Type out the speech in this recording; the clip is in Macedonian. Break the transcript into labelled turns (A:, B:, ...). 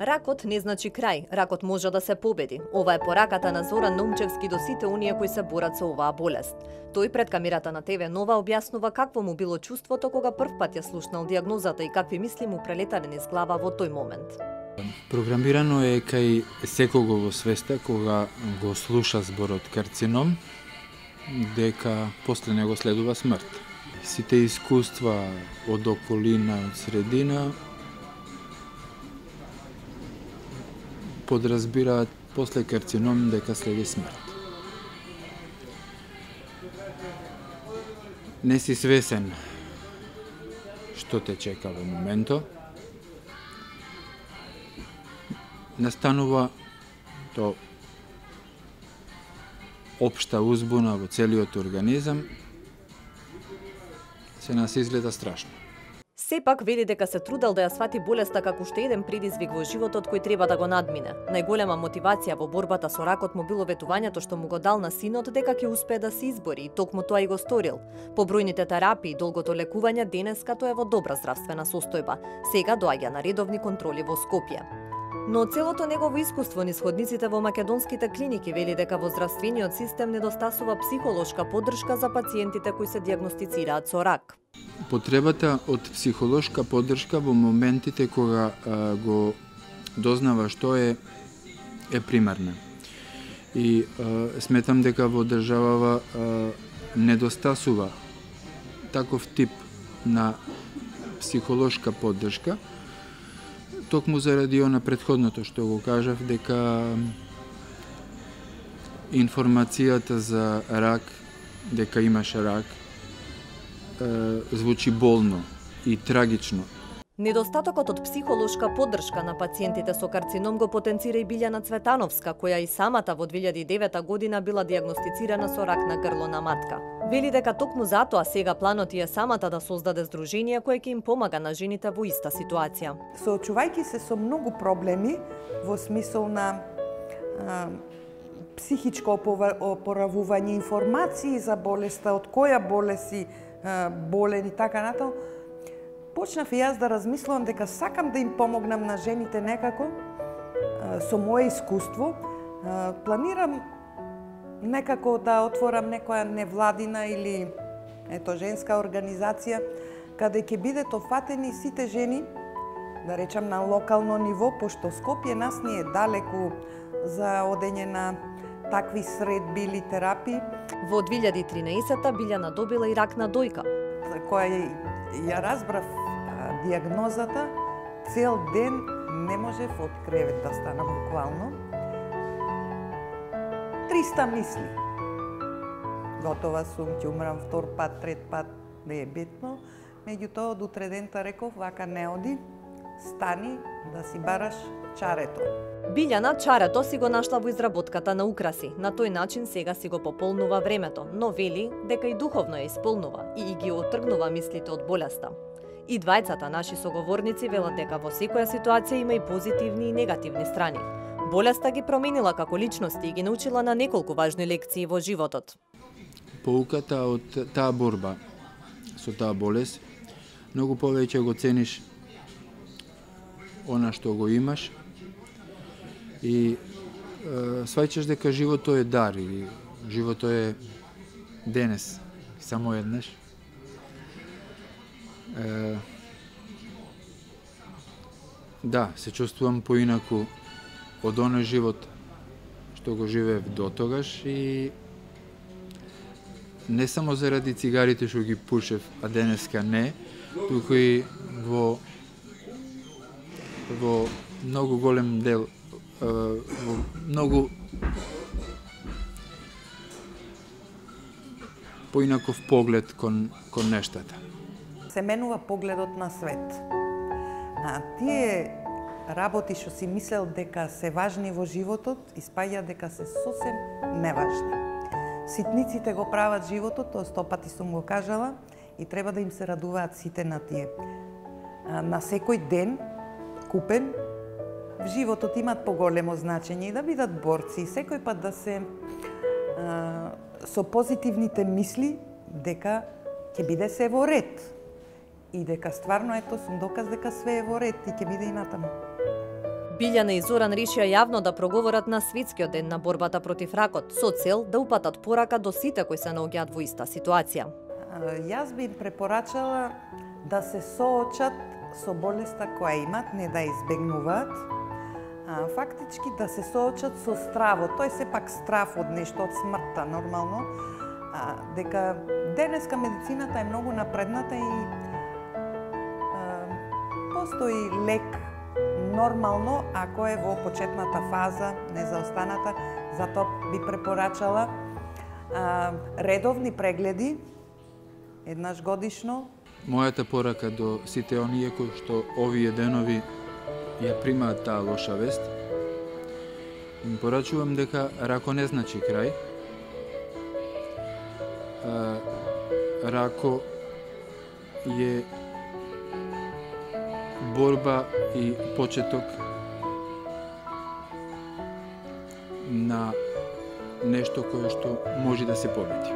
A: Ракот не значи крај, ракот може да се победи. Ова е пораката на Зоран Номчевски до сите оние кои се борат со оваа болест. Тој пред камерата на ТВ Нова објаснува какво му било чувството кога првпат ја слушнал диагнозата и какви мисли му прелетале низ глава во тој момент.
B: Програмирано е кај секого во свеста кога го слуша зборот карцином, дека после него следува смрт. Сите искуства од околина, од средина, подразбираат после карцином дека следи смрт. Не си свесен што те чека во моментот. Настанува то општа узбуна во целиот организам, се нас изгледа страшно.
A: Сепак вели дека се трудел да ја свати болеста како уште еден предизвик во животот кој треба да го надмине. Најголема мотивација во борбата со ракот му било ветувањето што му го дал на синот дека ќе успее да се избори и токму тоа и го сторил. По бројните терапии и долгото лекување денеска тој е во добра здравствена состојба. Сега доаѓа на редовни контроли во Скопје. Но од целото негово искуство низ ходниците во македонските клиники вели дека во здравствениот систем недостасува психолошка поддршка за пациентите кои се диагностицираат со рак.
B: Потребата од психолошка поддршка во моментите кога го дознава што е примарна. И сметам дека во државава недостасува таков тип на психолошка поддршка, токму заради она претходното што го кажав, дека информацијата за рак, дека имаш рак, звучи болно и трагично.
A: Недостатокот од психолошка поддршка на пациентите со карцином го потенцира и Билјана Цветановска, која и самата во 2009 година била диагностицирана со рак на грло на матка. Вели дека токму затоа сега планот е самата да создаде здружение кое ќе им помага на жените во иста ситуација.
C: Соочувајќи се со многу проблеми во смисол на психичко опоравување, информации за болеста, од која болест болен и така натаму, почнав и јас да размислувам дека сакам да им помогнам на жените некако со мое искуство. Планирам некако да отворам некоја невладина или женска организација каде ќе бидат офатени сите жени, да речам на локално ниво, пошто Скопје нас ни е далеку за одење на такви средби или терапии.
A: Во 2013-та Билјана добила и рак на дојка.
C: Која ја разбрав диагнозата, цел ден не можев од кревет да станам буквално. 300 мисли. Готова сум, ќе умрам втор пат, трет пат, не е битно. Меѓутоа, од утре дента реков, вака не оди, стани да си бараш чарето.
A: Билјана чарето си го нашла во изработката на украси. На тој начин сега си го пополнува времето, но вели дека и духовно ја исполнува и ги отргнува мислите од болеста. И двајцата наши соговорници велат дека во секоја ситуација има и позитивни и негативни страни. Болеста ги променила како личности и ги научила на неколку важни лекции во животот.
B: Поуката од таа борба со таа болест, многу повеќе го цениш она што го имаш и сваќаш дека животот е дар и животот е денес, само еднаш. Да, се чувствувам поинаку од оној живот што го живеев дотогаш и не само заради цигарите што ги пушев, а денеска не, туку и во многу голем дел, во многу поинаков поглед кон нештата.
C: Се менува погледот на свет. Тие работи што си мислел дека се важни во животот, испаѓа дека се сосем неважни. Ситниците го прават животот, тоа 100 пати сум го кажала, и треба да им се радуваат сите на тие. На секој ден, купен, в животот имат поголемо значење и да бидат борци, секој пат да се со позитивните мисли дека ќе биде се во ред. И дека стварно ето сум доказ дека све е во ред и ќе биде и натаму.
A: Билјана и Зоран решија јавно да проговорат на светскиот ден на борбата против ракот, со цел да упатат порака до сите кои се наоѓаат во иста ситуација.
C: Јас би им препорачала да се соочат со болеста која имат, не да избегнуваат, фактички да се соочат со стравот. Тој сепак страв од нешто, од смртта, нормално, дека денеска медицината е многу напредната и постои лек нормално, ако е во почетната фаза, незаостаната, затоа би препорачала редовни прегледи, еднаш годишно.
B: Мојата порака до сите оние кои што овие денови ја примаат таа лоша вест, им порачувам дека рако не значи крај. Рако е борба и почеток на нешто кое што може да се победи.